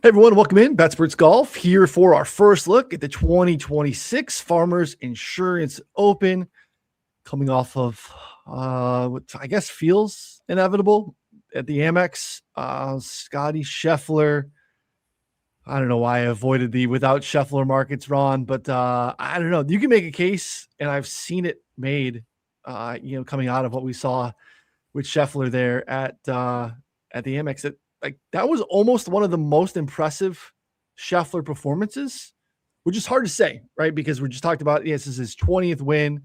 Hey everyone, welcome in. Betsperts Golf here for our first look at the 2026 Farmers Insurance Open, coming off of what I guess feels inevitable at the Amex. Scotty Scheffler. I don't know why I avoided the without Scheffler markets, Ron, but I don't know. You can make a case, and I've seen it made. Coming out of what we saw with Scheffler there at the Amex, that was almost one of the most impressive Scheffler performances, which is hard to say, right? Because we just talked about, yes, this is his 20th win.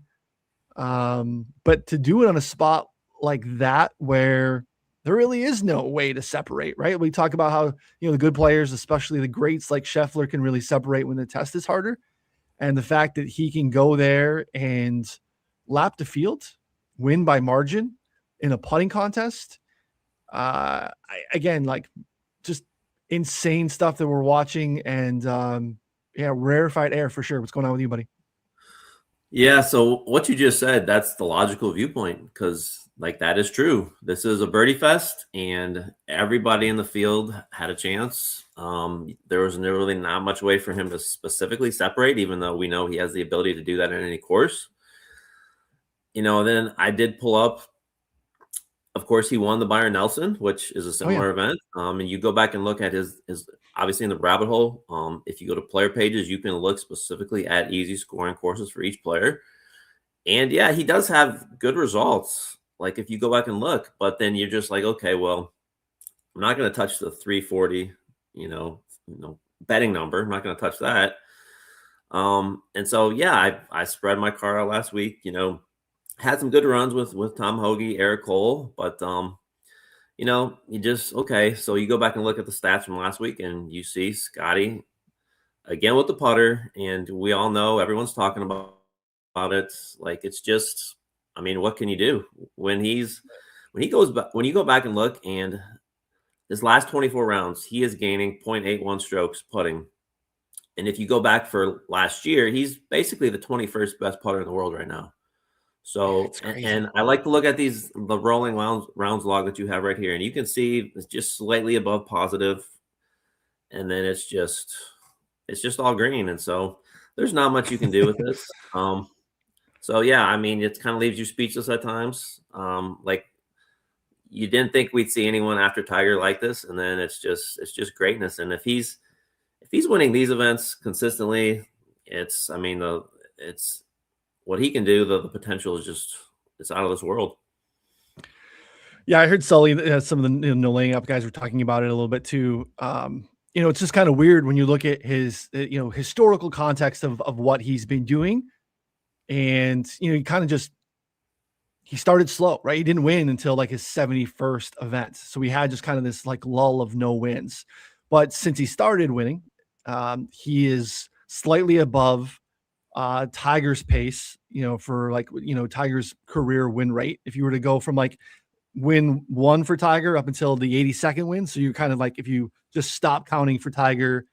But to do it on a spot like that, where there really is no way to separate, right? We talk about how, the good players, especially the greats like Scheffler, can really separate when the test is harder. And the fact that he can go there and lap the field, win by margin in a putting contest, just insane stuff that we're watching, and rarefied air for sure. What's going on with you, buddy? Yeah, so what you just said, that's the logical viewpoint, because that is true. This is a birdie fest, and everybody in the field had a chance. There was really not much way for him to specifically separate, even though we know he has the ability to do that in any course. Then I did pull up. Of course, he won the Byron Nelson, which is a similar event. And you go back and look at his obviously in the rabbit hole. If you go to player pages, you can look specifically at easy scoring courses for each player. And yeah, he does have good results. If you go back and look, but then you're just like, okay, well, I'm not going to touch the 340, betting number. I'm not going to touch that. And so, yeah, I spread my card out last week, had some good runs with Tom Hoagie, Eric Cole, but you just okay. So you go back and look at the stats from last week, and you see Scotty again with the putter, and we all know everyone's talking about it. It's just, what can you do when you go back and look, and his last 24 rounds, he is gaining 0.81 strokes putting. And if you go back for last year, he's basically the 21st best putter in the world right now. So, and I like to look at the rolling rounds log that you have right here, and you can see it's just slightly above positive, and then it's just all green. And so there's not much you can do with this. So yeah, it kind of leaves you speechless at times. You didn't think we'd see anyone after Tiger like this, and then it's just greatness. And if he's winning these events consistently, it's what he can do. The potential is it's out of this world. Yeah, I heard Sully, some of the laying up guys were talking about it a little bit too. It's just kind of weird when you look at his historical context of what he's been doing, and he kind of he started slow, right? He didn't win until his 71st event, so we had just kind of this lull of no wins. But since he started winning, he is slightly above Tiger's pace, for Tiger's career win rate. If you were to go from win one for Tiger up until the 82nd win, so you're kind of if you just stop counting for Tiger,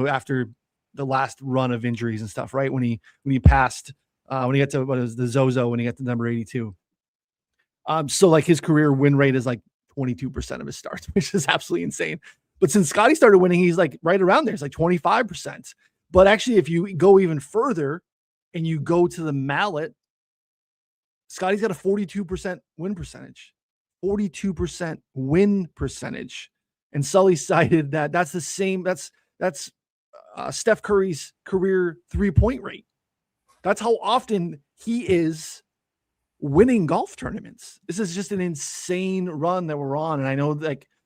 after the last run of injuries and stuff, right? When he passed, when he got to the Zozo, when he got to number 82. So his career win rate is 22% of his starts, which is absolutely insane. But since Scotty started winning, he's right around there. It's 25%. But actually, if you go even further and you go to the mallet, Scotty's got a 42% win percentage. 42% win percentage. And Sully cited that's the same. That's Steph Curry's career 3-point rate. That's how often he is winning golf tournaments. This is just an insane run that we're on. And I know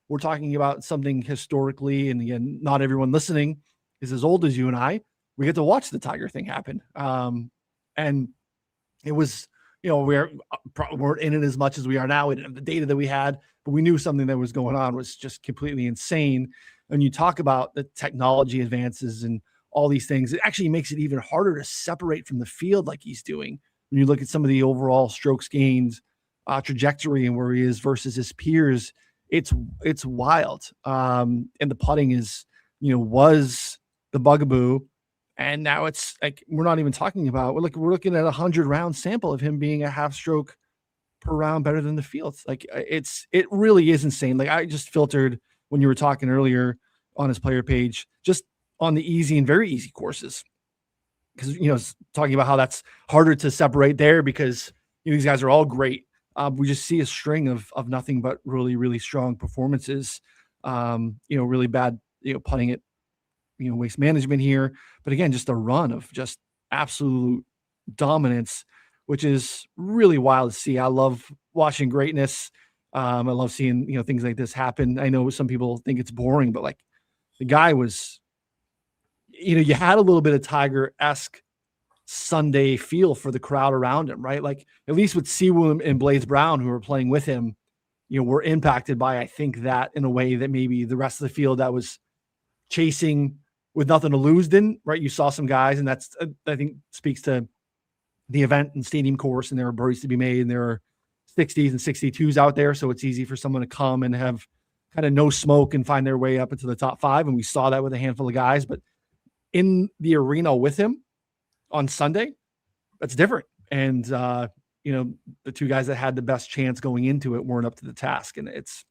we're talking about something historically, and again, not everyone listening is as old as you and I. We get to watch the Tiger thing happen. And it was, we weren't in it as much as we are now. We didn't have the data that we had, but we knew something that was going on was just completely insane. And you talk about the technology advances and all these things, it actually makes it even harder to separate from the field like he's doing. When you look at some of the overall strokes gained trajectory and where he is versus his peers, it's wild. And the putting is, was the bugaboo. And now it's we're not even talking about, we're looking at 100 round sample of him being a half stroke per round better than the field. It really is insane. I just filtered when you were talking earlier on his player page, just on the easy and very easy courses. Because, talking about how that's harder to separate there because these guys are all great. We just see a string of nothing but really, really strong performances. Really bad, putting it, waste management here. But again, just a run of just absolute dominance, which is really wild to see. I love watching greatness. I love seeing, things like this happen. I know some people think it's boring, but like the guy was, you had a little bit of Tiger-esque Sunday feel for the crowd around him, right? Like at least with Seawoom and Blaze Brown, who were playing with him, were impacted by, I think, that in a way that maybe the rest of the field that was chasing with nothing to lose didn't, right? You saw some guys, and that's, I think, speaks to the event and stadium course, and there are birdies to be made, and there are 60s and 62s out there. So it's easy for someone to come and have kind of no smoke and find their way up into the top 5. And we saw that with a handful of guys, but in the arena with him on Sunday, that's different. And, the two guys that had the best chance going into it weren't up to the task. And it's,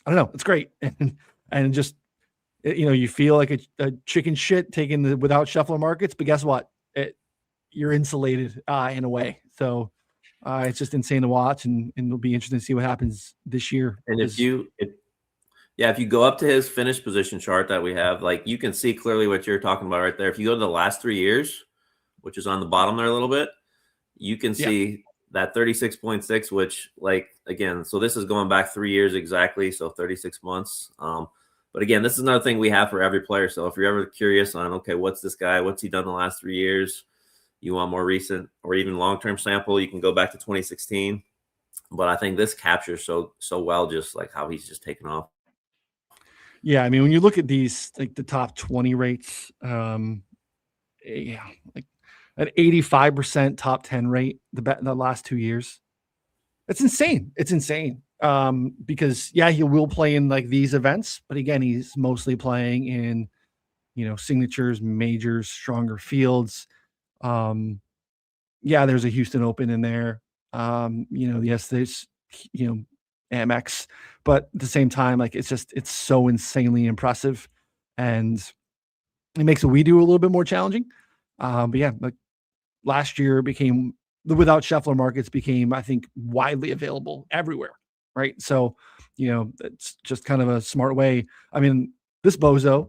I don't know, it's great. And just, you feel like a chicken shit taking without shuffler markets, but guess what? You're insulated in a way. So it's just insane to watch, and it'll be interesting to see what happens this year. And if you go up to his finish position chart that we have, like you can see clearly what you're talking about right there. If you go to the last 3 years, which is on the bottom there a little bit, you can see that 36.6, which, like, again, so this is going back 3 years exactly, so 36 months. But again, this is another thing we have for every player. So if you're ever curious on, okay, what's this guy? What's he done the last 3 years? You want more recent or even long-term sample, you can go back to 2016. But I think this captures so well just like how he's just taken off. Yeah, I mean, when you look at these, like the top 20 rates, like an 85% top 10 rate the last 2 years. It's insane. It's insane. Because he will play in like these events, but again, he's mostly playing in, signatures, majors, stronger fields. There's a Houston Open in there. Yes, there's, Amex, but at the same time, like it's so insanely impressive, and it makes what we do a little bit more challenging. Like last year became the without shuffler markets became, I think, widely available everywhere. Right. So, it's just kind of a smart way. I mean, this bozo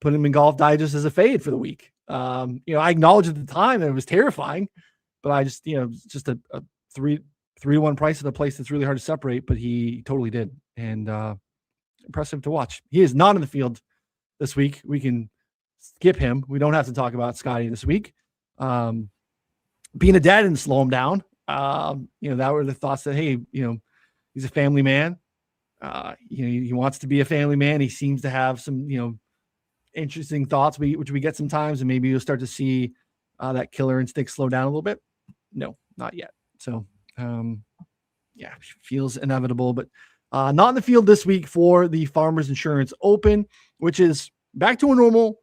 put him in Golf Digest as a fade for the week. I acknowledged at the time that it was terrifying, but I just, just a 3-1 price at a place that's really hard to separate, but he totally did. And impressive to watch. He is not in the field this week. We can skip him. We don't have to talk about Scotty this week. Being a dad didn't slow him down. That were the thoughts that, hey, he's a family man. He wants to be a family man. He seems to have some, interesting thoughts, which we get sometimes, and maybe you'll start to see that killer instinct slow down a little bit. No, not yet. So, feels inevitable, but not in the field this week for the Farmers Insurance Open, which is back to a normal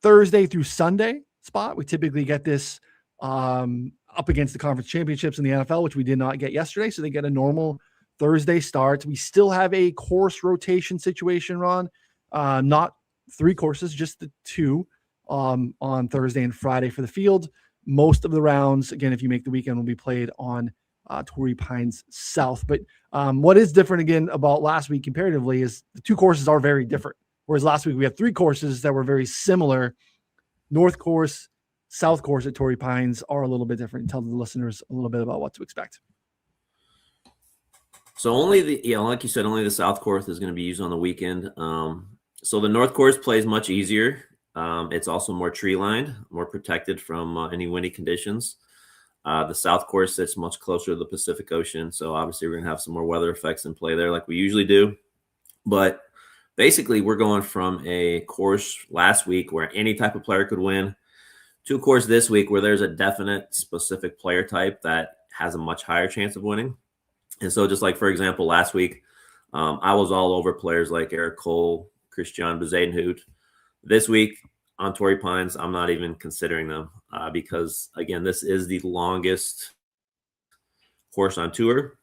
Thursday through Sunday spot. We typically get this up against the conference championships in the NFL, which we did not get yesterday. So they get a normal Thursday start. We still have a course rotation situation, Ron. Not 3 courses, just the 2 on Thursday and Friday for the field. Most of the rounds, again, if you make the weekend, will be played on Torrey Pines South. But what is different again about last week comparatively is the 2 courses are very different. Whereas last week we had 3 courses that were very similar. North course, South course at Torrey Pines are a little bit different. Tell the listeners a little bit about what to expect. So only like you said, only the South course is going to be used on the weekend. So the North course plays much easier. It's also more tree lined, more protected from any windy conditions. The South course sits much closer to the Pacific Ocean. So obviously we're going to have some more weather effects in play there like we usually do. But basically we're going from a course last week where any type of player could win to a course this week where there's a definite specific player type that has a much higher chance of winning. And so just like, for example, last week, I was all over players like Eric Cole, Christian Bezuidenhout. This week on Torrey Pines, I'm not even considering them because, again, this is the longest course on tour.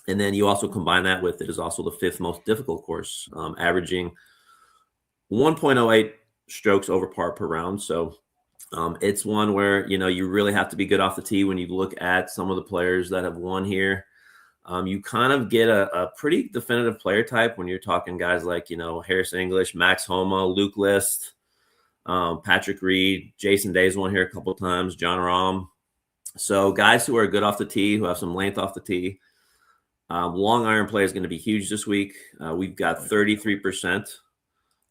And then you also combine that with it is also the 5th most difficult course, averaging 1.08 strokes over par per round. So it's one where, you really have to be good off the tee when you look at some of the players that have won here. You kind of get a pretty definitive player type when you're talking guys like, Harris English, Max Homa, Luke List, Patrick Reed, Jason Day's won here a couple of times, John Rahm. So guys who are good off the tee, who have some length off the tee. Long iron play is going to be huge this week. We've got 33%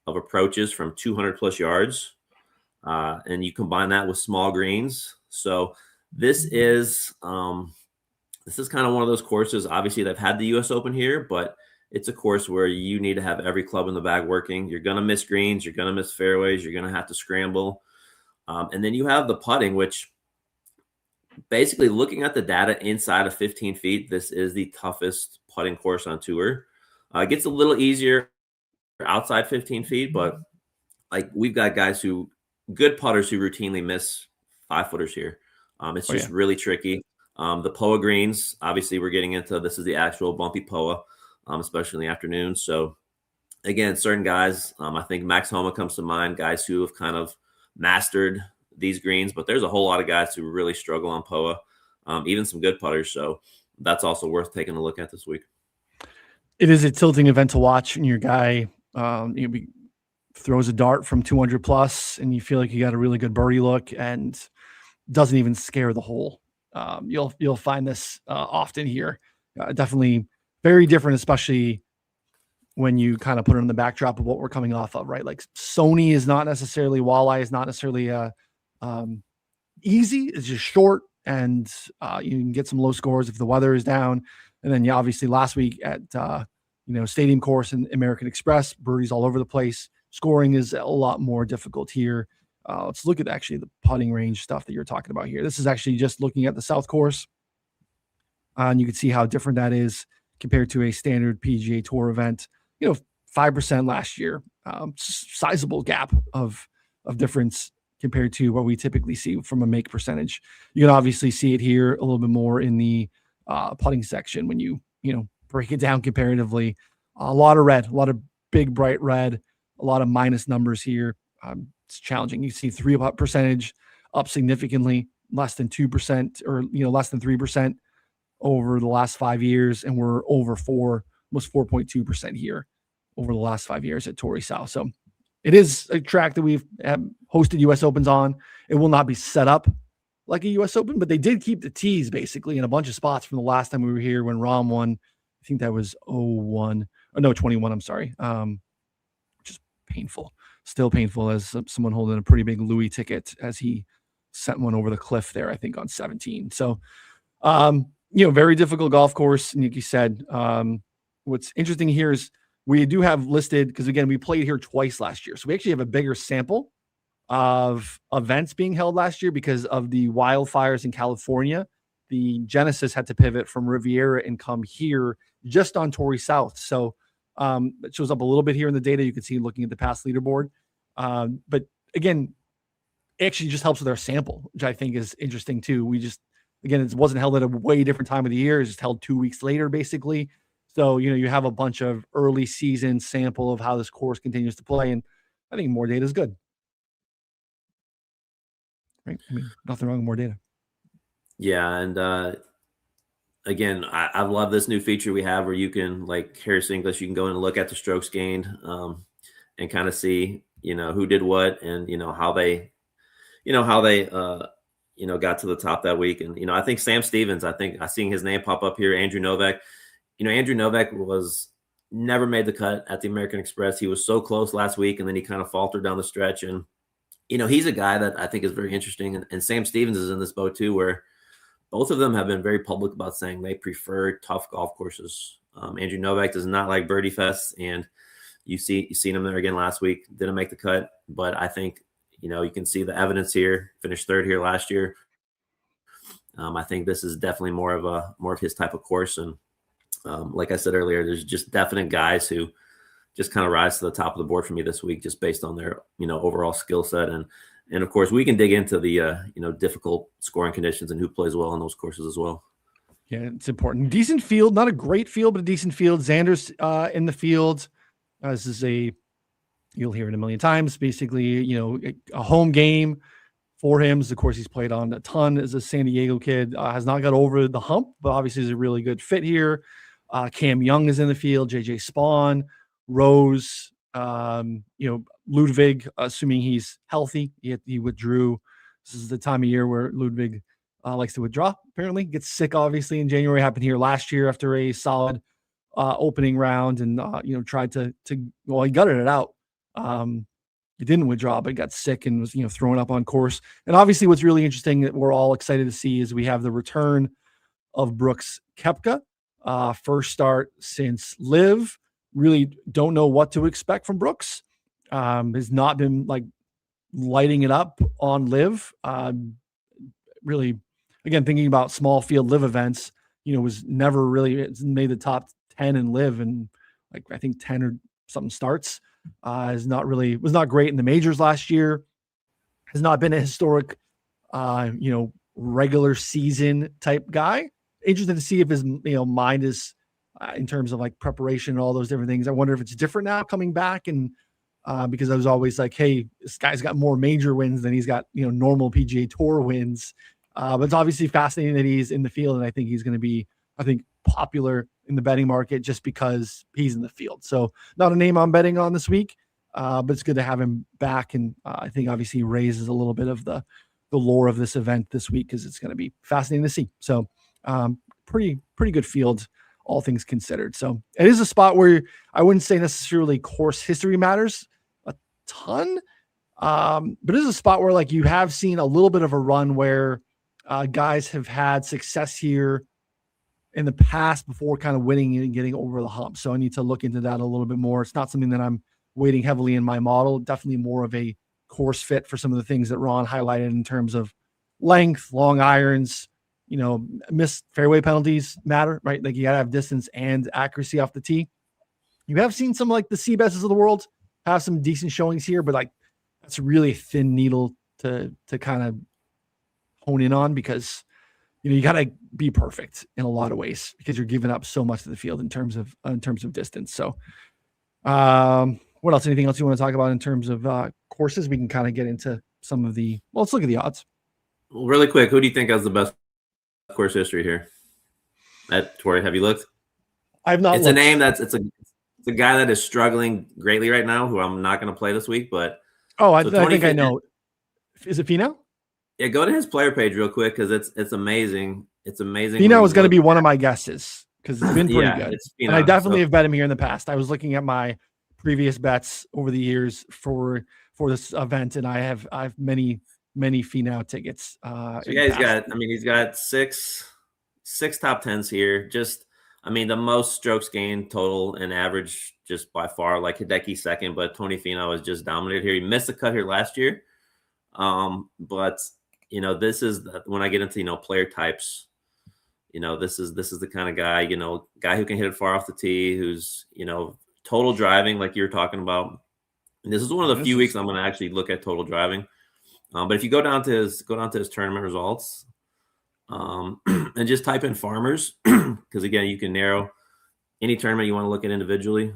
of approaches from 200 plus yards. And you combine that with small greens. So this is kind of one of those courses. Obviously, they've had the U.S. Open here, but it's a course where you need to have every club in the bag working. You're going to miss greens. You're going to miss fairways. You're going to have to scramble. And then you have the putting, which basically looking at the data inside of 15 feet, this is the toughest putting course on tour. It gets a little easier outside 15 feet, but like we've got guys good putters who routinely miss 5-footers here. It's just really tricky. The POA greens, obviously we're getting into, this is the actual bumpy POA, especially in the afternoon. So again, certain guys, I think Max Homa comes to mind, guys who have kind of mastered these greens, but there's a whole lot of guys who really struggle on POA, even some good putters. So that's also worth taking a look at this week. It is a tilting event to watch, and your guy throws a dart from 200 plus, and you feel like you got a really good birdie look, and doesn't even scare the hole. You'll find this often here. Definitely very different, especially when you kind of put it in the backdrop of what we're coming off of, right? Like Sony is not necessarily, Walleye is not necessarily easy. It's just short, and you can get some low scores if the weather is down. And then obviously last week at Stadium Course and American Express, birdies all over the place. Scoring is a lot more difficult here. Let's look at actually the putting range stuff that you're talking about here. This is actually just looking at the South Course. And you can see how different that is compared to a standard PGA Tour event. 5% last year. Sizable gap of difference compared to what we typically see from a make percentage. You can obviously see it here a little bit more in the putting section when you break it down comparatively. A lot of red, a lot of big bright red, a lot of minus numbers here. It's challenging. You see 3-putt percentage up significantly, less than 2% or less than 3% over the last 5 years, and we're over 4, almost 4.2% here over the last 5 years at Torrey South. So it is a track that we've hosted U.S. Opens on. It will not be set up like a U.S. Open, but they did keep the tees basically in a bunch of spots from the last time we were here when Rahm won. I think that was 21. Oh, no, 21. I'm sorry. Which is painful. Still painful as someone holding a pretty big Louis ticket as he sent one over the cliff there, I think on 17. So, very difficult golf course. And like you said, what's interesting here is we do have listed, because again, we played here twice last year. So we actually have a bigger sample of events being held last year because of the wildfires in California. The Genesis had to pivot from Riviera and come here just on Torrey South. So it shows up a little bit here in the data. You can see looking at the past leaderboard. But again, it actually just helps with our sample, which I think is interesting too. It wasn't held at a way different time of the year. It's just held 2 weeks later, basically. So, you have a bunch of early season sample of how this course continues to play. And I think more data is good. Right? I mean, nothing wrong with more data. Yeah. And again, I love this new feature we have where you can, like Harris English, you can go in and look at the strokes gained and kind of see, who did what and, how they got to the top that week. And, I think Sam Stevens, I seen his name pop up here, Andrew Novak. Andrew Novak was never made the cut at the American Express. He was so close last week, and then he kind of faltered down the stretch. And, he's a guy that I think is very interesting. And Sam Stevens is in this boat too, where both of them have been very public about saying they prefer tough golf courses. Andrew Novak does not like birdie fests, and you seen him there again last week. Didn't make the cut, but I think, you can see the evidence here. Finished third here last year. I think this is definitely more of his type of course. And like I said earlier, there's just definite guys who just kind of rise to the top of the board for me this week, just based on their, overall skill set. And of course we can dig into the, difficult scoring conditions and who plays well on those courses as well. Yeah, it's important. Decent field, not a great field, but a decent field. Xander's in the field. This is a You'll hear it a million times. Basically, a home game for him. Of course, he's played on a ton as a San Diego kid. Has not got over the hump, but obviously is a really good fit here. Cam Young is in the field. JJ Spawn, Rose, Ludwig, assuming he's healthy. He withdrew. This is the time of year where Ludwig likes to withdraw. Apparently, gets sick. Obviously, in January, happened here last year after a solid opening round, and tried to he gutted it out. He didn't withdraw, but got sick and was thrown up on course. And obviously, what's really interesting that we're all excited to see is we have the return of Brooks Koepka. First start since Live. Really don't know what to expect from Brooks. Has not been like lighting it up on Live. Really, again, thinking about small field Live events, was never really made the top 10 in Live, and like I think 10 or something starts. Was not great in the majors last year. Has not been a historic, regular season type guy. Interested to see if his mind is in terms of like preparation and all those different things. I wonder if it's different now coming back, and because I was always like, hey, this guy's got more major wins than he's got normal PGA Tour wins. But it's obviously fascinating that he's in the field, and I think he's going to be popular in the betting market just because he's in the field. So not a name I'm betting on this week, but it's good to have him back, and I think obviously raises a little bit of the lore of this event this week because it's going to be fascinating to see. So pretty good field, all things considered. So it is a spot where I wouldn't say necessarily course history matters a ton, but it is a spot where like you have seen a little bit of a run where guys have had success here in the past before kind of winning and getting over the hump. So I need to look into that a little bit more. It's not something that I'm weighting heavily in my model. Definitely more of a course fit for some of the things that Ron highlighted in terms of length, long irons, missed fairway penalties matter, right? Like you gotta have distance and accuracy off the tee. You have seen some like the Seabesses of the world have some decent showings here, but like that's a really thin needle to kind of hone in on because you got to be perfect in a lot of ways because you're giving up so much to the field in terms of distance. So, what else? Anything else you want to talk about in terms of courses? We can kind of get into some of the. Well, let's look at the odds. Well, really quick, who do you think has the best course history here? Torrey, have you looked? I've not. It's looked. A name that's it's a guy that is struggling greatly right now, who I'm not going to play this week. But I think I know. Is it Finau? Yeah, go to his player page real quick because it's amazing. It's amazing. Finau was going to be one of my guesses because it's been pretty good. Finau, and I definitely have bet him here in the past. I was looking at my previous bets over the years for this event, and I have many Finau tickets. He's got six top tens here. Just the most strokes gained total and average just by far. Like Hideki second, but Tony Finau has just dominated here. He missed the cut here last year, but. This is when I get into, player types, this is the kind of guy, guy who can hit it far off the tee, who's, total driving, like you were talking about. And this is one of the few weeks I'm going to actually look at total driving. But if you go down to his tournament results, and just type in farmers, because again, you can narrow any tournament you want to look at individually.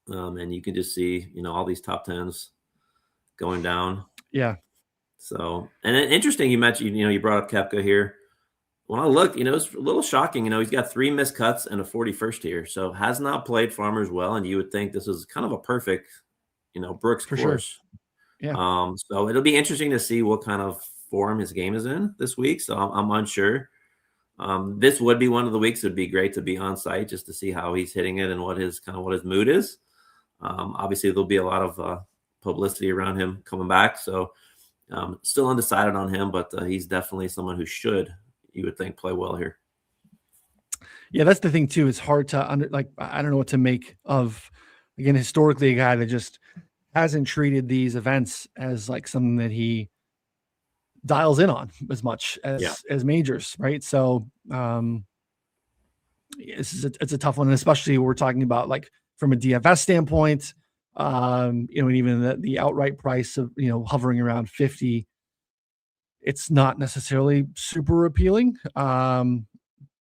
And you can just see, all these top tens going down. Yeah. So, and interesting, you mentioned, you brought up Koepka here. When I look, it's a little shocking. He's got 3 missed cuts and a 41st here. So has not played Farmers well. And you would think this is kind of a perfect, Brooks for course. Sure. Yeah. So it'll be interesting to see what kind of form his game is in this week. So I'm unsure. This would be one of the weeks. It'd be great to be on site just to see how he's hitting it and what his mood is. Obviously there'll be a lot of publicity around him coming back. So, still undecided on him, but he's definitely someone who you would think, play well here. Yeah, that's the thing too. It's hard to I don't know what to make of, again, historically a guy that just hasn't treated these events as like something that he dials in on as much as majors, right? So it's a tough one, and especially we're talking about like from a DFS standpoint. And even the outright price of, hovering around 50, it's not necessarily super appealing. I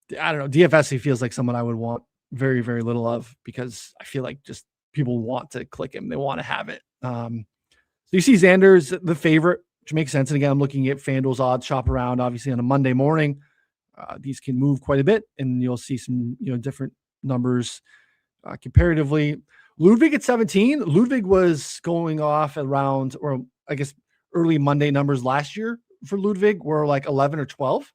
don't know. DFS, he feels like someone I would want very, very little of because I feel like just people want to click him. They want to have it. So you see Xander's the favorite, which makes sense. And again, I'm looking at FanDuel's odds shop around, obviously on a Monday morning. These can move quite a bit, and you'll see some, different numbers comparatively. Ludwig at 17. Ludwig was going off around, or I guess early Monday numbers last year for Ludwig were like 11 or 12.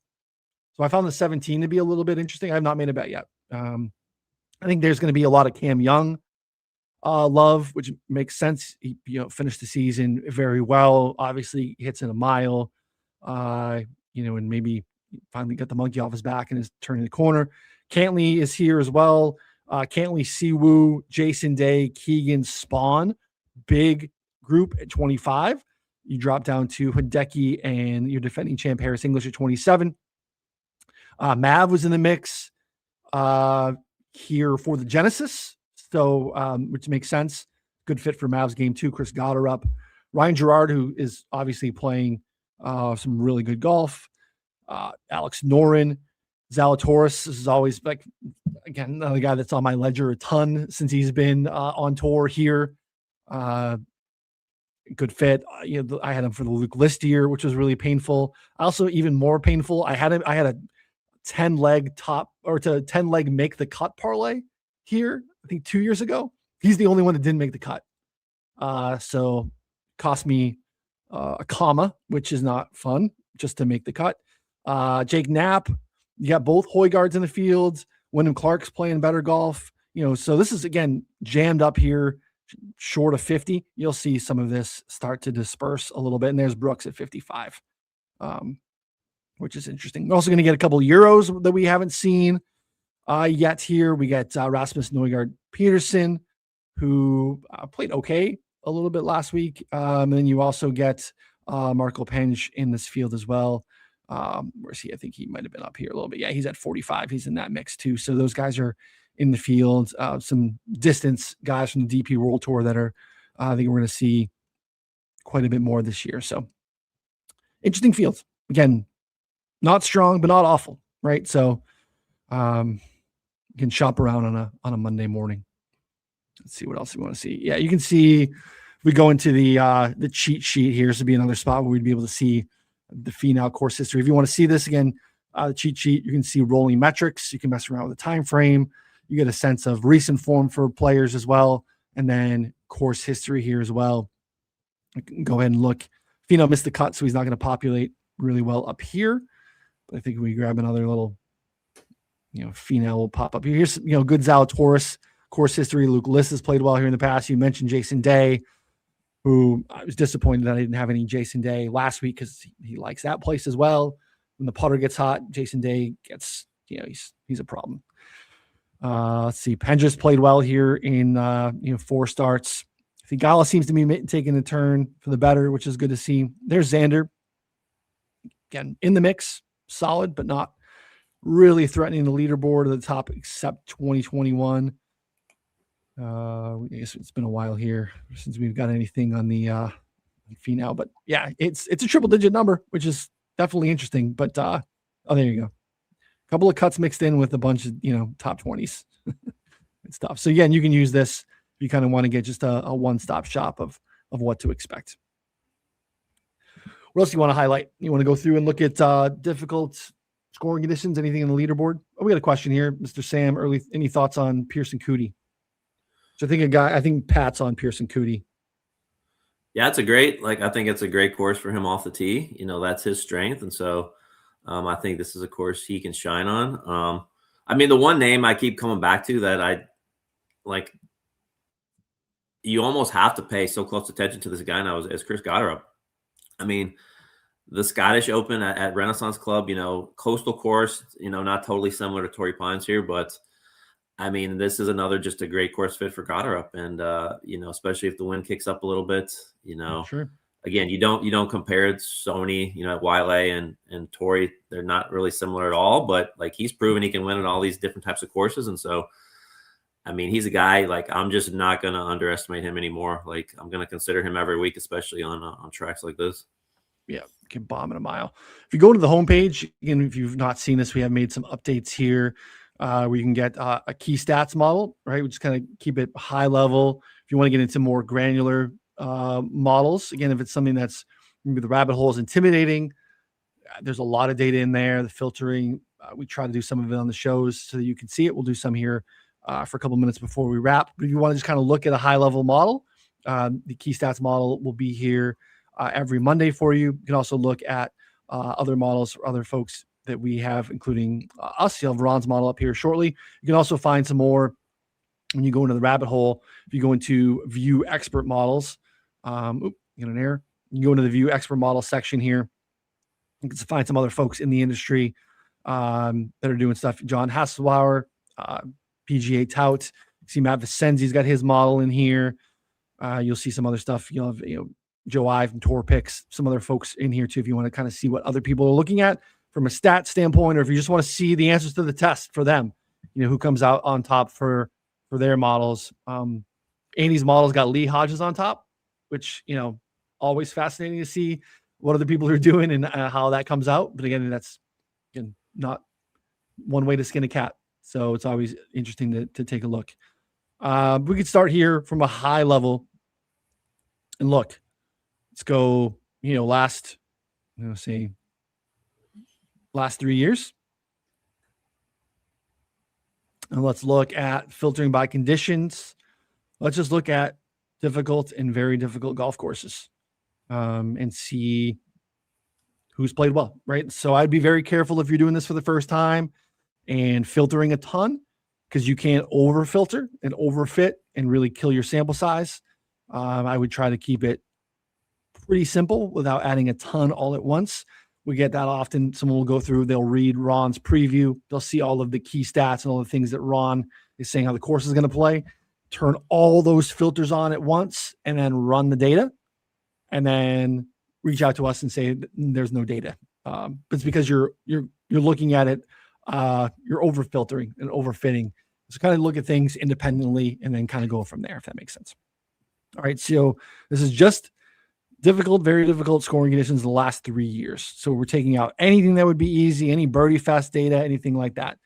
So I found the 17 to be a little bit interesting. I have not made a bet yet. I think there's going to be a lot of Cam Young love, which makes sense. He finished the season very well. Obviously hits in a mile, and maybe finally got the monkey off his back and is turning the corner. Cantley is here as well. Cantley, Siwoo, Jason Day, Keegan, Spawn, big group at 25. You drop down to Hideki and your defending champ Harris English at 27. Mav was in the mix here for the Genesis, so which makes sense. Good fit for Mav's game too. Chris Goddard up. Ryan Gerard, who is obviously playing some really good golf. Alex Noren, Zalatoris is always, like, again, another guy that's on my ledger a ton since he's been on tour here. Good fit. I had him for the Luke List year, which was really painful. Also, even more painful, I had a 10-leg make the cut parlay here, I think 2 years ago. He's the only one that didn't make the cut. So cost me a comma, which is not fun, just to make the cut. Jake Knapp, you got both Højgaards in the field. Wyndham Clark's playing better golf. So this is, again, jammed up here, short of 50. You'll see some of this start to disperse a little bit. And there's Brooks at 55, which is interesting. We're also going to get a couple of Euros that we haven't seen yet here. We got Rasmus Neugaard Peterson, who played okay a little bit last week. And then you also get Marco Penge in this field as well. Where's he? I think he might have been up here a little bit. Yeah, he's at 45. He's in that mix too. So those guys are in the field. Some distance guys from the DP World Tour that are, I think we're going to see quite a bit more this year. So interesting field. Again, not strong, but not awful, right? So you can shop around on a Monday morning. Let's see what else we want to see. Yeah, you can see we go into the cheat sheet here. This would be another spot where we'd be able to see the Finau course history. If you want to see this again, the cheat sheet, you can see rolling metrics. You can mess around with the time frame. You get a sense of recent form for players as well, and then course history here as well. You can go ahead and look. Finau missed the cut, so he's not going to populate really well up here. But I think we grab another little, Finau will pop up here. Here's, good Zalatoris course history. Luke List has played well here in the past. You mentioned Jason Day, who I was disappointed that I didn't have any Jason Day last week because he likes that place as well. When the putter gets hot, Jason Day gets, he's a problem. Let's see. Pendrith played well here in 4 starts. Thigala seems to be taking a turn for the better, which is good to see. There's Xander. Again, in the mix, solid, but not really threatening the leaderboard at the top except 2021. I guess it's been a while here since we've got anything on the Finau, but yeah, it's a triple digit number, which is definitely interesting. But there you go. A couple of cuts mixed in with a bunch of top 20s and stuff. So again, you can use this if you kind of want to get just a one-stop shop of what to expect. What else do you want to highlight? You want to go through and look at difficult scoring conditions, anything in the leaderboard? Oh, we got a question here, Mr. Sam. Any thoughts on Pearson Coody? So I think Pat's on Pearson Coody. Yeah, I think it's a great course for him off the tee. That's his strength. And so I think this is a course he can shine on. The one name I keep coming back to that I like, you almost have to pay so close attention to this guy now is Chris Goddard. The Scottish Open at Renaissance Club, coastal course, not totally similar to Torrey Pines here, but this is another just a great course fit for Goddard. And, especially if the wind kicks up a little bit, Sure. Again, you don't compare it. Sony, Wiley and Torrey, they're not really similar at all, but like he's proven he can win at all these different types of courses. And so, he's a guy, like, I'm just not going to underestimate him anymore. Like, I'm going to consider him every week, especially on tracks like this. Yeah, can bomb in a mile. If you go to the homepage, again, if you've not seen this, we have made some updates here. where you can get a key stats model, right? We just kind of keep it high level. If you want to get into more granular models, again, if it's something that's maybe the rabbit hole is intimidating, there's a lot of data in there. The filtering, we try to do some of it on the shows so that you can see it. We'll do some here for a couple minutes before we wrap. But if you want to just kind of look at a high level model, the key stats model will be here every Monday for you. You can also look at other models for other folks that we have, including us. You'll have Ron's model up here shortly. You can also find some more when you go into the rabbit hole. If you go into view expert models, get an error. You go into the view expert model section here. You can find some other folks in the industry that are doing stuff. John Hasselbauer, PGA tout. See Matt Vicenzi's got his model in here. You'll see some other stuff. You'll have Joe Ive from Tour Picks, some other folks in here too, if you want to kind of see what other people are looking at from a stat standpoint, or if you just want to see the answers to the test for them, who comes out on top for their models. Andy's models got Lee Hodges on top, which, always fascinating to see what other people are doing and how that comes out. But again, that's not one way to skin a cat. So it's always interesting to take a look. We could start here from a high level and look. Let's go, last 3 years. And let's look at filtering by conditions. Let's just look at difficult and very difficult golf courses and see who's played well, right? So I'd be very careful if you're doing this for the first time and filtering a ton, because you can't over filter and overfit and really kill your sample size. I would try to keep it pretty simple without adding a ton all at once. We get that often. Someone will go through, they'll read Ron's preview. They'll see all of the key stats and all the things that Ron is saying how the course is going to play. Turn all those filters on at once and then run the data, and then reach out to us and say there's no data. But it's because you're looking at it, you're over filtering and overfitting. So kind of look at things independently and then kind of go from there, if that makes sense. All right. So this is just difficult, very difficult scoring conditions the last 3 years. So we're taking out anything that would be easy, any birdie fest data, anything like that.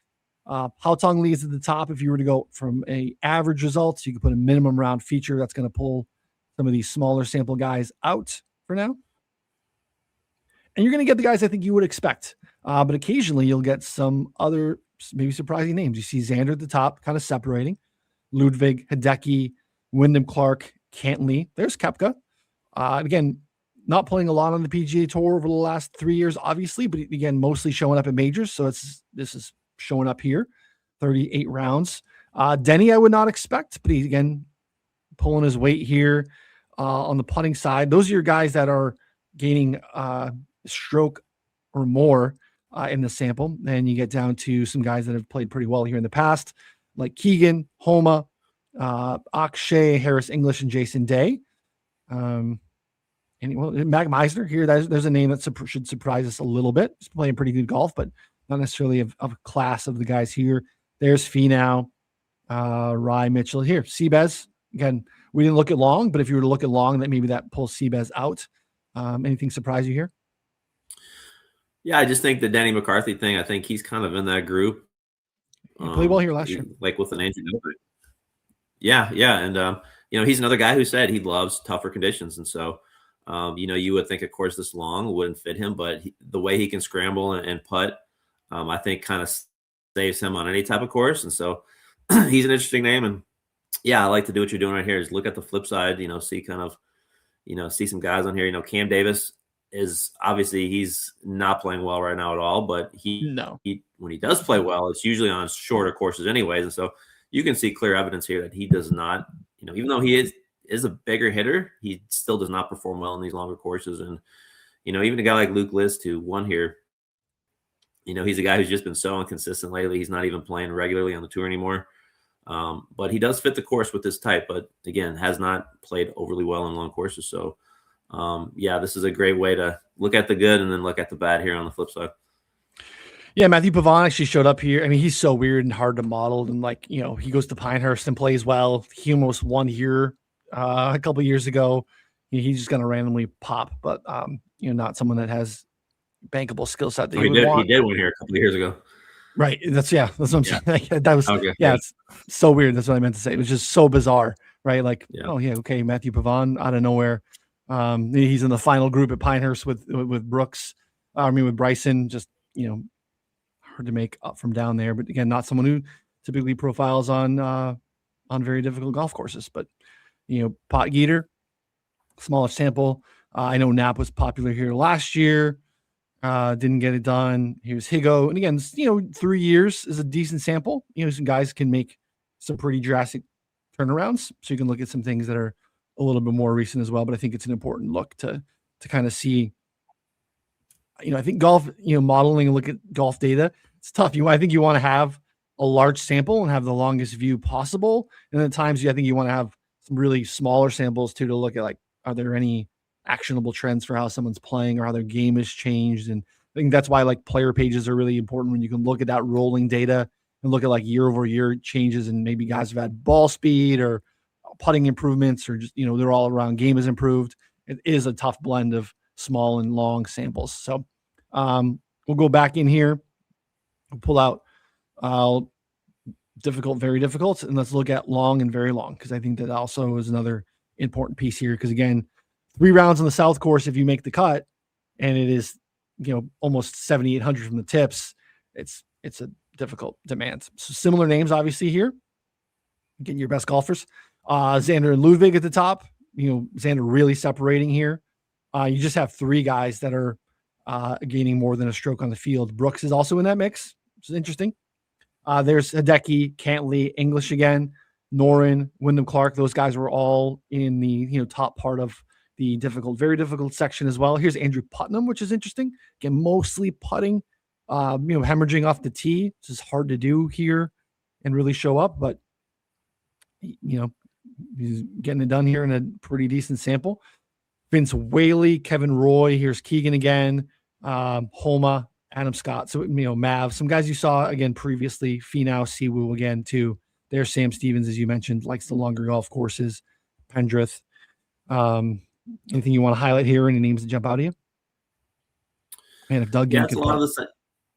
Haotong Li is at the top. If you were to go from a average results, you could put a minimum round feature that's going to pull some of these smaller sample guys out for now. And you're going to get the guys I think you would expect. But occasionally you'll get some other maybe surprising names. You see Xander at the top, kind of separating. Ludwig, Hideki, Wyndham Clark, Cantley. There's Koepka. Again, not playing a lot on the PGA Tour over the last 3 years, obviously, but again, mostly showing up at majors. So this is showing up here, 38 rounds. Denny, I would not expect, but he's again pulling his weight here on the putting side. Those are your guys that are gaining stroke or more in the sample. Then you get down to some guys that have played pretty well here in the past, like Keegan, Homa, Akshay, Harris English, and Jason Day. Mac Meisner here, there's a name that should surprise us a little bit. He's playing pretty good golf, but not necessarily of class of the guys here. There's Finau, Rye Mitchell here. Seabez, again, we didn't look at long, but if you were to look at long, that maybe that pulls Seabez out. Anything surprise you here? Yeah, I just think the Danny McCarthy thing, I think he's kind of in that group. He played well here last year. Like with an Andrew Novak. Yeah. And, he's another guy who said he loves tougher conditions. And so, you would think a course this long wouldn't fit him, but the way he can scramble and putt, I think kind of saves him on any type of course. And so he's an interesting name. And yeah, I like to do what you're doing right here is look at the flip side, see kind of, see some guys on here. Cam Davis is obviously he's not playing well right now at all, but when he does play well, it's usually on shorter courses anyways. And so you can see clear evidence here that he does not, even though he is a bigger hitter, he still does not perform well in these longer courses. And, even a guy like Luke List, who won here, he's a guy who's just been so inconsistent lately. He's not even playing regularly on the tour anymore. But he does fit the course with this type, but again, has not played overly well in long courses. So, this is a great way to look at the good and then look at the bad here on the flip side. Yeah, Matthew Pavon actually showed up here. I mean, he's so weird and hard to model. And he goes to Pinehurst and plays well. He almost won here a couple of years ago. He's just going to randomly pop, but not someone that has bankable skill set that you would want. He did win here a couple of years ago. Right. That's what I'm Yeah. saying. That was, Okay. yeah, Yeah. it's so weird. That's what I meant to say. It was just so bizarre, right? Like, Yeah. oh yeah, okay, Matthew Pavon out of nowhere. He's in the final group at Pinehurst with Brooks. With Bryson. Just hard to make up from down there. But again, not someone who typically profiles on very difficult golf courses. But Pot Geeter, smaller sample. I know Knapp was popular here last year. Didn't get it done. Here's Higo. And again, 3 years is a decent sample. Some guys can make some pretty drastic turnarounds. So you can look at some things that are a little bit more recent as well. But I think it's an important look to kind of see. I think golf, modeling and look at golf data, it's tough. I think you want to have a large sample and have the longest view possible. And at times, I think you want to have some really smaller samples too, to look at, like, are there any actionable trends for how someone's playing or how their game has changed. And I think that's why, like, player pages are really important, when you can look at that rolling data and look at, like, year over year changes, and maybe guys have had ball speed or putting improvements, or just, their all around game has improved. It is a tough blend of small and long samples. So we'll go back in here, we'll pull out difficult, very difficult, and let's look at long and very long, because I think that also is another important piece here. Because again, 3 rounds on the South course, if you make the cut, and it is almost 7,800 from the tips, it's a difficult demand. So similar names obviously here, getting your best golfers. Xander and Ludwig at the top. Xander really separating here. You just have 3 guys that are gaining more than a stroke on the field. Brooks is also in that mix, which is interesting. There's Hideki, Cantley, English again, Noonan, Wyndham Clark. Those guys were all in the top part of the difficult, very difficult section as well. Here's Andrew Putnam, which is interesting. Again, mostly putting, hemorrhaging off the tee. It's just hard to do here and really show up, but he's getting it done here in a pretty decent sample. Vince Whaley, Kevin Roy. Here's Keegan again. Homa, Adam Scott. So, Mav, some guys you saw again previously. Finau, Siwoo again too. There's Sam Stevens, as you mentioned, likes the longer golf courses. Pendrith. Anything you want to highlight here? Any names that jump out at you? Man, if Doug it's a lot of the same.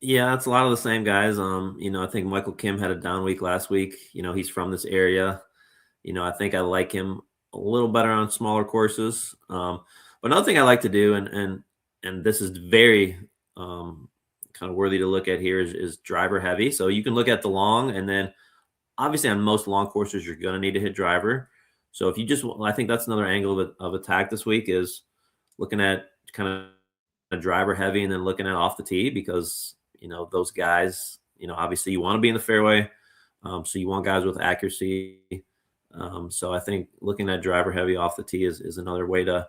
Yeah, it's a lot of the same guys. I think Michael Kim had a down week last week. He's from this area. I think I like him a little better on smaller courses. But another thing I like to do, and this is very kind of worthy to look at here, is driver heavy. So you can look at the long, and then obviously on most long courses, you're going to need to hit driver. So if you I think that's another angle of attack this week, is looking at kind of a driver heavy and then looking at off the tee, because, those guys, obviously you want to be in the fairway. So you want guys with accuracy. So I think looking at driver heavy off the tee is another way to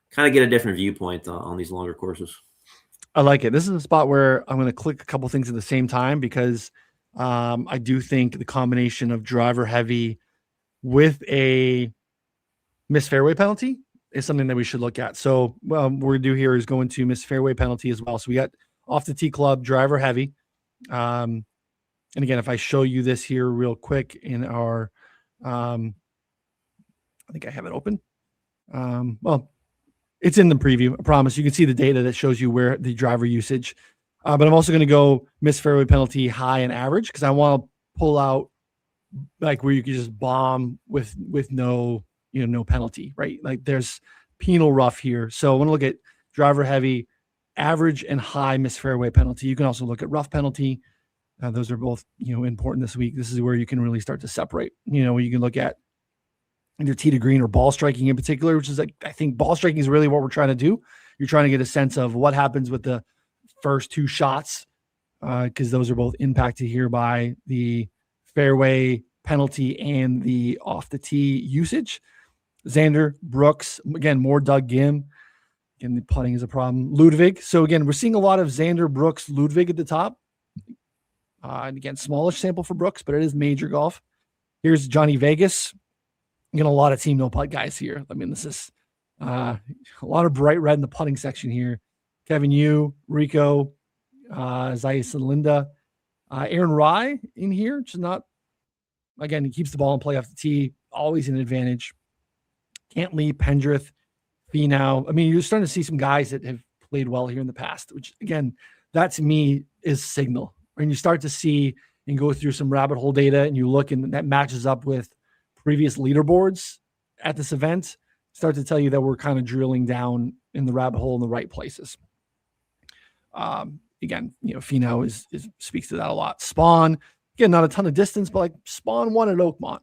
kind of get a different viewpoint on these longer courses. I like it. This is a spot where I'm going to click a couple things at the same time, because I do think the combination of driver heavy with a missed fairway penalty is something that we should look at. So what we're going to do here is go into missed fairway penalty as well. So we got off the tee club, driver heavy. And again, if I show you this here real quick in our, I think I have it open. Well, it's in the preview. I promise. You can see the data that shows you where the driver usage. But I'm also going to go missed fairway penalty, high and average, because I want to pull out like where you can just bomb with no no penalty, right? Like there's penal rough here. So I want to look at driver heavy, average, and high missed fairway penalty. You can also look at rough penalty. Those are both important this week. This is where you can really start to separate. You can look at your tee to green or ball striking in particular, which is like, I think ball striking is really what we're trying to do. You're trying to get a sense of what happens with the first 2 shots, because those are both impacted here by the fairway penalty and the off the tee usage. Xander, Brooks, again, more Doug Gim. Again, the putting is a problem. Ludwig. So again, we're seeing a lot of Xander, Brooks, Ludwig at the top. And again, smallish sample for Brooks, but it is major golf. Here's Johnny Vegas. Again, a lot of team no putt guys here. I mean, this is a lot of bright red in the putting section here. Kevin Yu, Rico, Zayas and Linda. Aaron Rye in here, which is not, again, he keeps the ball in play off the tee, always an advantage. Cantley, Pendrith, Finau. I mean, you're starting to see some guys that have played well here in the past, which again, that to me is signal, and you start to see and go through some rabbit hole data, and you look and that matches up with previous leaderboards at this event, start to tell you that we're kind of drilling down in the rabbit hole in the right places. Again, Finau is speaks to that a lot. Spawn, again, not a ton of distance, but like Spawn won at Oakmont,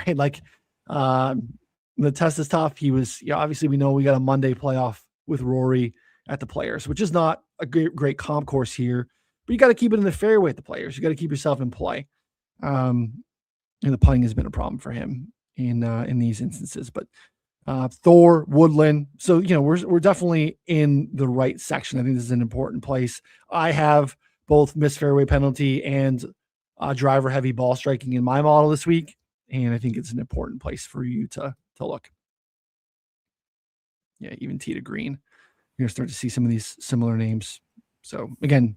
right? Like the test is tough. He was, obviously we know we got a Monday playoff with Rory at the Players, which is not a great comp course here, but you got to keep it in the fairway at the Players. You got to keep yourself in play. And the putting has been a problem for him in these instances, but Thor, Woodland. So, we're definitely in the right section. I think this is an important place. I have both missed fairway penalty and driver heavy ball striking in my model this week. And I think it's an important place for you to look. Yeah, even tee to green. You're going to start to see some of these similar names. So again,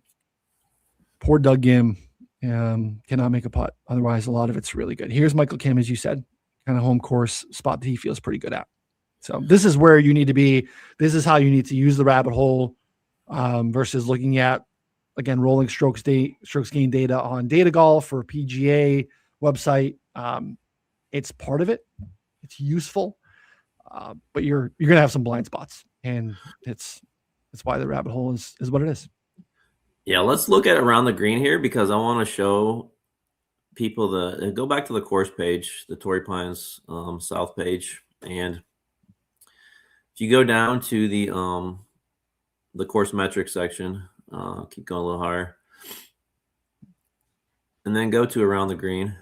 poor Doug Gim cannot make a putt. Otherwise, a lot of it's really good. Here's Michael Kim, as you said, kind of home course spot that he feels pretty good at. So this is where you need to be. This is how you need to use the rabbit hole versus looking at, again, rolling strokes gain data on Data Golf or PGA website. It's part of it. It's useful, but you're going to have some blind spots, and it's why the rabbit hole is what it is. Yeah, let's look at around the green here, because I want to show people go back to the course page, the Torrey Pines South page, and if you go down to the course metrics section, keep going a little higher, and then go to around the green.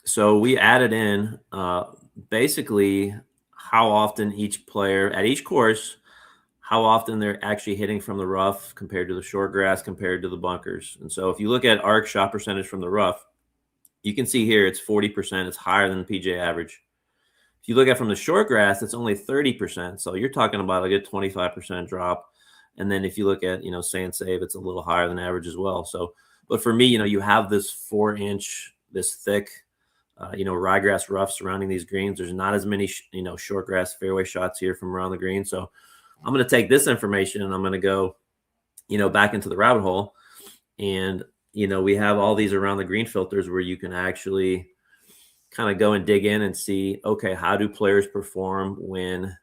So we added in basically how often each player at each course, how often they're actually hitting from the rough compared to the short grass, compared to the bunkers. And so if you look at arc shot percentage from the rough, you can see here it's 40%. It's higher than the PGA average. If you look at from the short grass, it's only 30%. So you're talking about a good 25% drop. And then if you look at, sand save, it's a little higher than average as well. So, but for me, you have this 4-inch, this thick, ryegrass rough surrounding these greens. There's not as many, short grass fairway shots here from around the green. So I'm going to take this information and I'm going to go, back into the rabbit hole. And, we have all these around the green filters where you can actually kind of go and dig in and see, okay, how do players perform when,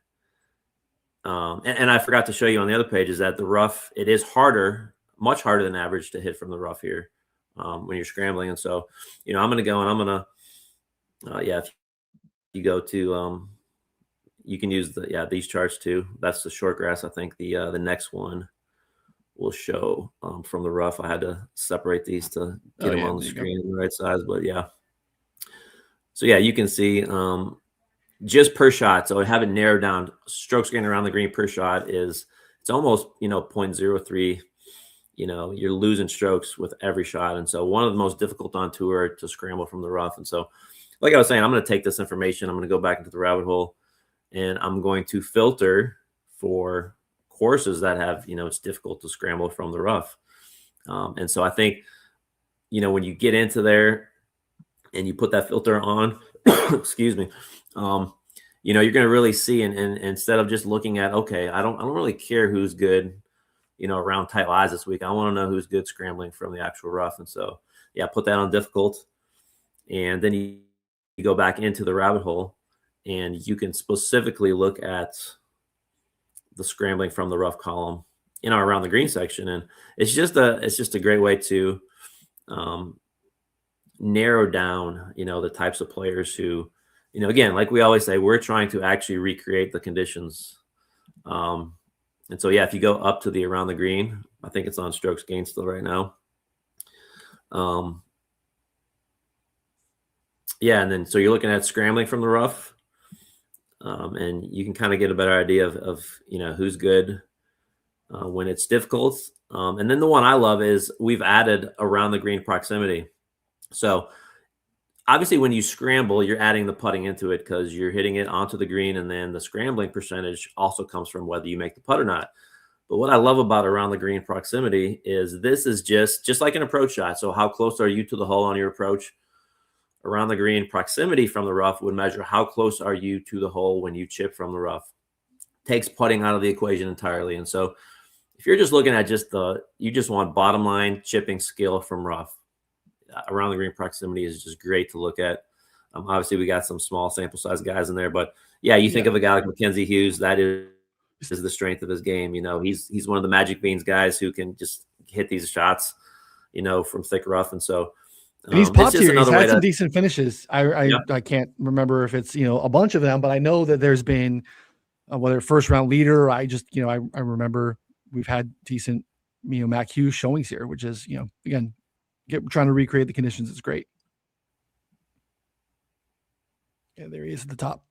and I forgot to show you on the other page is that the rough, it is harder, much harder than average to hit from the rough here when you're scrambling. And so, I'm going to go and I'm going to, if you go to, you can use these charts too. That's the short grass. I think the next one will show from the rough. I had to separate these to get them on the screen in the right size, but yeah. So yeah, you can see just per shot. So I have it narrowed down. Strokes gained around the green per shot it's almost 0.03. You're losing strokes with every shot, and so one of the most difficult on tour to scramble from the rough. And so, like I was saying, I'm going to take this information. I'm going to go back into the rabbit hole, and I'm going to filter for courses that have it's difficult to scramble from the rough. And so I think when you get into there and you put that filter on, excuse me, you're going to really see, and instead of just looking at, okay, I don't really care who's good, around tight lies this week. I want to know who's good scrambling from the actual rough. And so, yeah, put that on difficult. And then you go back into the rabbit hole and you can specifically look at the scrambling from the rough column in our around the green section. And it's just a great way to, narrow down, the types of players who, again, like we always say, we're trying to actually recreate the conditions. And so, yeah, if you go up to the around the green, I think it's on strokes gained still right now. Yeah. And then, so you're looking at scrambling from the rough, and you can kind of get a better idea of who's good when it's difficult. And then the one I love is we've added around the green proximity. So obviously when you scramble, you're adding the putting into it because you're hitting it onto the green, and then the scrambling percentage also comes from whether you make the putt or not. But what I love about around the green proximity is this is just like an approach shot. So how close are you to the hole on your approach? Around the green proximity from the rough would measure how close are you to the hole when you chip from the rough. Takes putting out of the equation entirely. And so if you're just looking at you just want bottom line chipping skill from rough, around the green proximity is just great to look at. Obviously, we got some small sample size guys in there, but yeah, you think of a guy like Mackenzie Hughes, that is the strength of his game. He's one of the magic beans guys who can just hit these shots, from thick rough. And so he's popped here. He's had some to, decent finishes. I can't remember if it's, a bunch of them, but I know that there's been whether first round leader, I remember we've had decent, Mac Hughes showings here, which is, again, trying to recreate the conditions is great. Yeah, there he is at the top.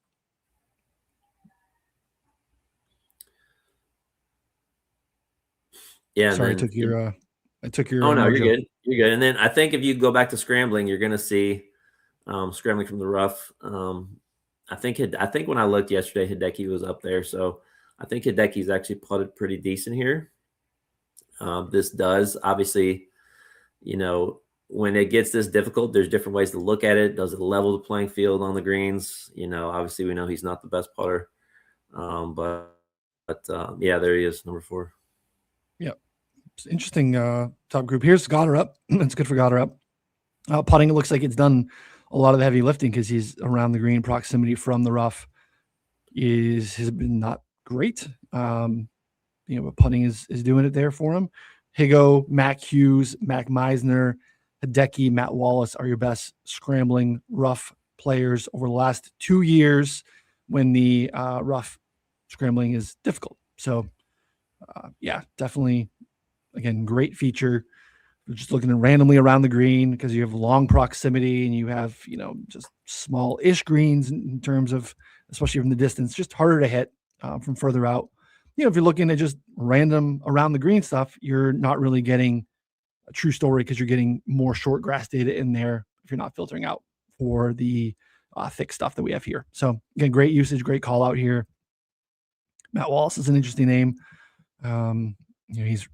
Yeah. Sorry, I took your. Oh no, you're good. You're good. And then I think if you go back to scrambling, you're going to see scrambling from the rough. I think when I looked yesterday, Hideki was up there. So I think Hideki's actually putted pretty decent here. This does obviously, when it gets this difficult, there's different ways to look at it. Does it level the playing field on the greens? Obviously we know he's not the best putter. But yeah, there he is, number 4. Yeah. It's interesting top group. Here's Goddard up. It's good for Goddard up. Putting, it looks like it's done a lot of the heavy lifting because he's around the green. Proximity from the rough has been not great. But putting is doing it there for him. Higo, Mac Hughes, Mac Meisner, Hideki, Matt Wallace are your best scrambling rough players over the last 2 years when the rough scrambling is difficult. So, yeah, definitely, again, great feature. Just looking randomly around the green because you have long proximity and you have, just small-ish greens in terms of, especially from the distance, just harder to hit from further out. If you're looking at just random around the green stuff, you're not really getting a true story because you're getting more short grass data in there if you're not filtering out for the thick stuff that we have here. So again, great usage, great call out here. Matt Wallace is an interesting name. He's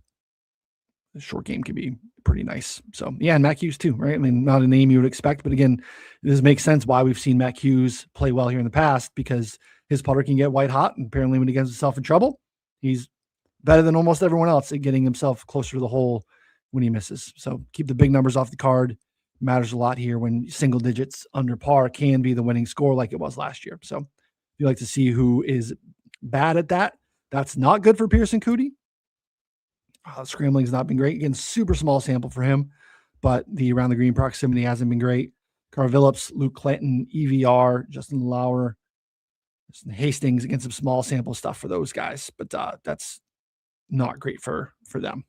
the short game can be pretty nice. So yeah, and Mac Hughes too, right? I mean, not a name you would expect, but again, this makes sense why we've seen Mac Hughes play well here in the past because his putter can get white hot, and apparently when he gets himself in trouble, he's better than almost everyone else at getting himself closer to the hole when he misses. So keep the big numbers off the card. Matters a lot here when single digits under par can be the winning score like it was last year. So if you like to see who is bad at that, that's not good for Pearson Coody. Scrambling's not been great. Again, super small sample for him, but the around the green proximity hasn't been great. Carl Phillips, Luke Clinton, EVR, Justin Lauer, Justin Hastings, again, some small sample stuff for those guys, but that's not great for them.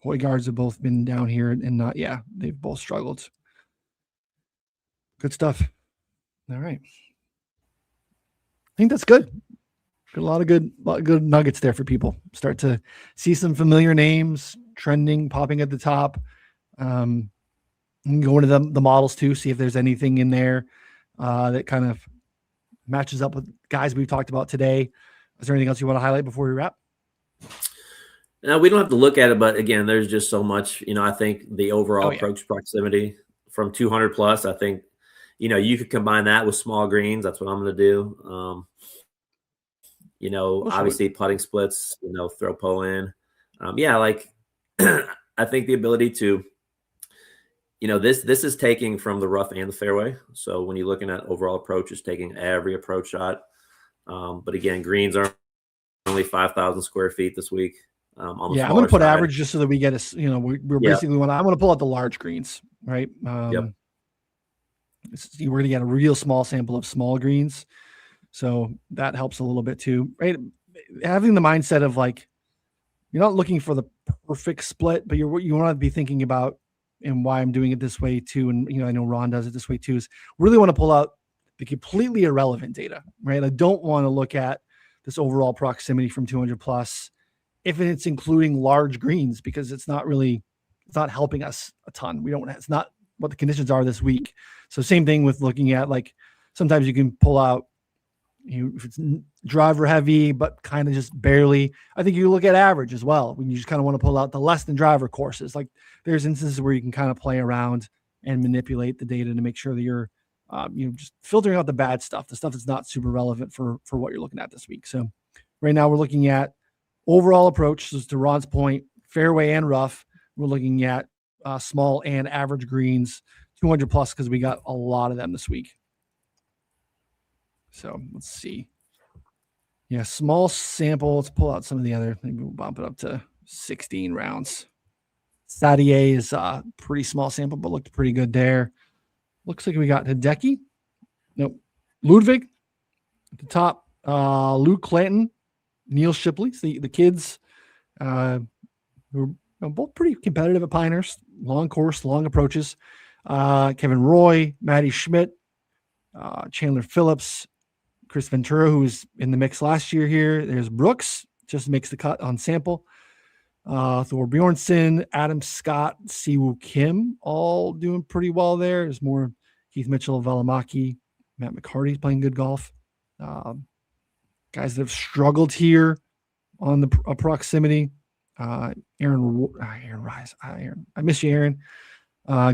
Hoygaards have both been down here and they've both struggled. Good stuff. All right. I think that's good. Got a lot of good nuggets there for people. Start to see some familiar names trending, popping at the top. And go into the models too, see if there's anything in there that kind of matches up with guys we've talked about today. Is there anything else you want to highlight before we wrap? Now, we don't have to look at it, but again, there's just so much. I think the overall approach proximity from 200 plus, I think, you could combine that with small greens. That's what I'm going to do. Obviously putting splits, throw Poe in. I think the ability to, this is taking from the rough and the fairway. So when you're looking at overall approach, it's taking every approach shot. But again, greens are only 5,000 square feet this week. I'm going to put average just so that we get we're basically I'm going to pull out the large greens, right? We're going to get a real small sample of small greens. So that helps a little bit too, right? Having the mindset of like, you're not looking for the perfect split, but you want to be thinking about, and why I'm doing it this way too. And, I know Ron does it this way too, is really want to pull out the completely irrelevant data, right? I don't want to look at this overall proximity from 200 plus if it's including large greens, because it's not helping us a ton. It's not what the conditions are this week. So same thing with looking at, like, sometimes you can pull out, if it's driver heavy, but kind of just barely. I think you look at average as well when you just kind of want to pull out the less than driver courses. Like, there's instances where you can kind of play around and manipulate the data to make sure that you're, just filtering out the bad stuff, the stuff that's not super relevant for what you're looking at this week. So right now we're looking at Overall approach is to Ron's point, fairway and rough. We're looking at small and average greens, 200 plus, because we got a lot of them this week. So let's see. Yeah, small sample. Let's pull out some of the other. Maybe we'll bump it up to 16 rounds. Sadier is a pretty small sample, but looked pretty good there. Looks like we got Hideki. Nope. Ludwig at the top. Luke Clanton, Neil Shipley. The kids who are both pretty competitive at Pinehurst. Long course, long approaches. Kevin Roy, Maddie Schmidt, Chandler Phillips, Chris Ventura, who was in the mix last year here. There's Brooks, just makes the cut on sample. Thor Bjornsson, Adam Scott, Siwoo Kim, all doing pretty well there. There's more Keith Mitchell, Velamaki, Matt McCarty's playing good golf. Guys that have struggled here on the proximity. Aaron Rise. Aaron, I miss you, Aaron.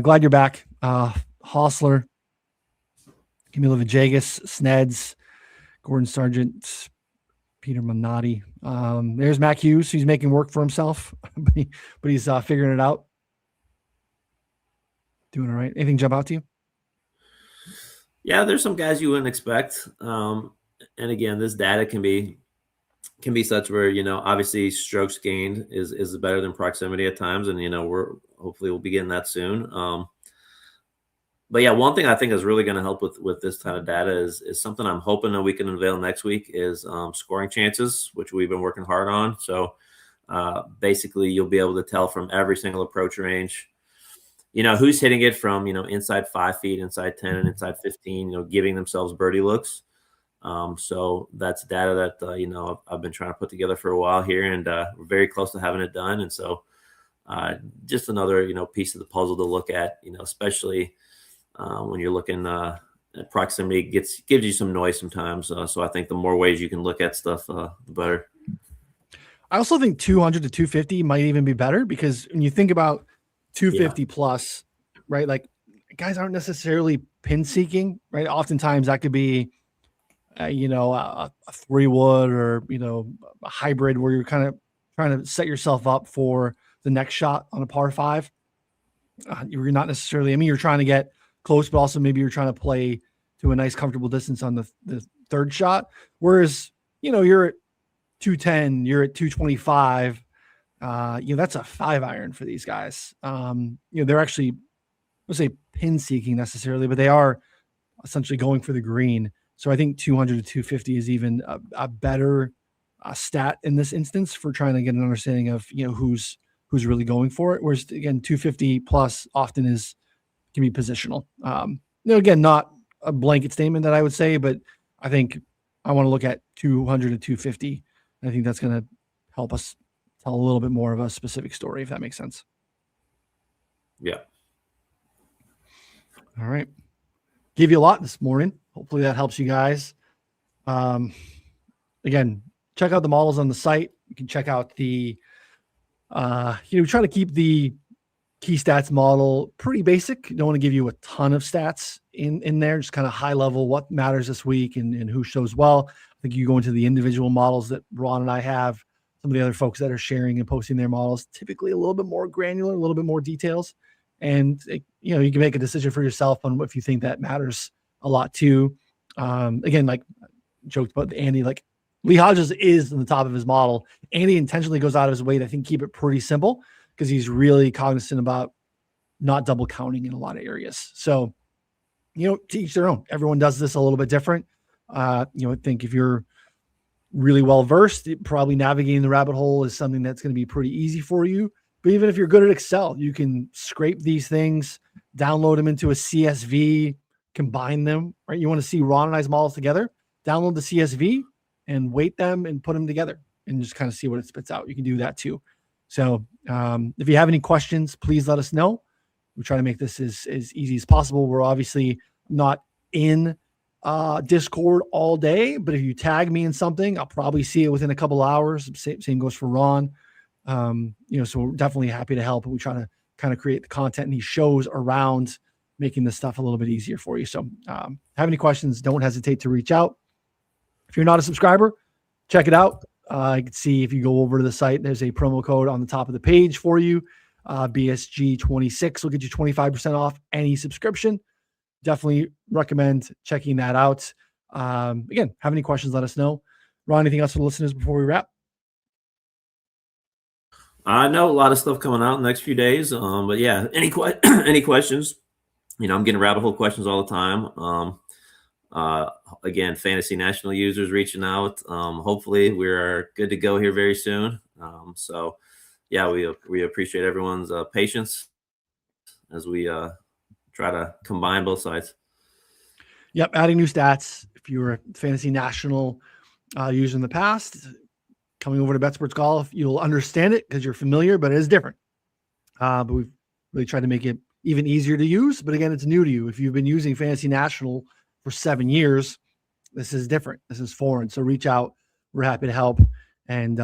Glad you're back. Hostler, Camilo Villegas, Sneds, Gordon Sargent, Peter Minotti. There's Mac Hughes, who's making work for himself, but he's figuring it out. Doing all right. Anything jump out to you? Yeah, there's some guys you wouldn't expect. And again, this data can be such where, obviously strokes gained is better than proximity at times. And, hopefully we'll be getting that soon. But yeah, one thing I think is really going to help with this kind of data is something I'm hoping that we can unveil next week is scoring chances, which we've been working hard on. So basically you'll be able to tell from every single approach range, who's hitting it from, inside 5 feet, inside 10 and inside 15, giving themselves birdie looks. So that's data that, I've been trying to put together for a while here, and we're very close to having it done. And so just another, piece of the puzzle to look at, especially when you're looking at proximity, gives you some noise sometimes. So I think the more ways you can look at stuff, the better. I also think 200 to 250 might even be better, because when you think about 250 plus, right? Like, guys aren't necessarily pin seeking, right? Oftentimes that could be, a 3-wood or, a hybrid where you're kind of trying to set yourself up for the next shot on a par 5. You're not necessarily, you're trying to get close, but also maybe you're trying to play to a nice, comfortable distance on the third shot. Whereas, you're at 210, you're at 225. That's a 5-iron for these guys. They're actually, I would say pin seeking necessarily, but they are essentially going for the green. So I think 200 to 250 is even a better stat in this instance for trying to get an understanding of, who's really going for it. Whereas again, 250 plus often can be positional. Again, not a blanket statement that I would say, but I think I want to look at 200 to 250. I think that's going to help us tell a little bit more of a specific story, if that makes sense. Yeah. All right. Gave you a lot this morning. Hopefully that helps you guys. Again, check out the models on the site. You can check out the, we try to keep the key stats model pretty basic. Don't want to give you a ton of stats in there, just kind of high level, what matters this week and who shows well. I think you go into the individual models that Ron and I have, some of the other folks that are sharing and posting their models, typically a little bit more granular, a little bit more details. And, you can make a decision for yourself on if you think that matters a lot too. Again, like joked about Andy, like Lee Hodges is on the top of his model. Andy intentionally goes out of his way to, I think, keep it pretty simple, because he's really cognizant about not double counting in a lot of areas. So, to each their own. Everyone does this a little bit different. I think if you're really well-versed, probably navigating the rabbit hole is something that's going to be pretty easy for you. But even if you're good at Excel, you can scrape these things, download them into a CSV, combine them, right? You want to see Ron and I's models together, download the CSV and weight them and put them together and just kind of see what it spits out. You can do that too. So if you have any questions, please let us know. We try to make this as easy as possible. We're obviously not in Discord all day, but if you tag me in something, I'll probably see it within a couple hours. Same goes for Ron. So we're definitely happy to help. And we try to kind of create the content and these shows around making this stuff a little bit easier for you. So have any questions, don't hesitate to reach out. If you're not a subscriber, check it out. I can see if you go over to the site, there's a promo code on the top of the page for you. BSG26 will get you 25% off any subscription. Definitely recommend checking that out. Again, have any questions, let us know. Ron, anything else for the listeners before we wrap? I know a lot of stuff coming out in the next few days. But yeah, any questions? I'm getting rabbit hole questions all the time. Again, Fantasy National users reaching out. Hopefully we're good to go here very soon. So yeah, we appreciate everyone's patience as we try to combine both sides. Yep, adding new stats. If you were a Fantasy National user in the past, coming over to BetSports Golf, you'll understand it because you're familiar, but it is different. But we've really tried to make it even easier to use. But again, it's new to you. If you've been using Fantasy National for 7 years, this is different. This is foreign. So reach out. We're happy to help. And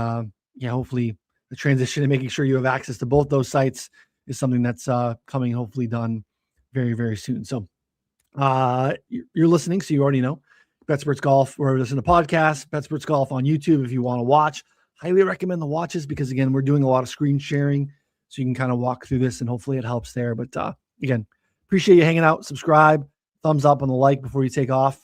hopefully the transition and making sure you have access to both those sites is something that's coming, hopefully done very, very soon. So you're listening, so you already know. BetSports Golf, where we listen to podcasts, BetSports Golf on YouTube if you want to watch. Highly recommend the watches because, again, we're doing a lot of screen sharing, so you can kind of walk through this, and hopefully it helps there. But, again, appreciate you hanging out. Subscribe, thumbs up on the like before you take off.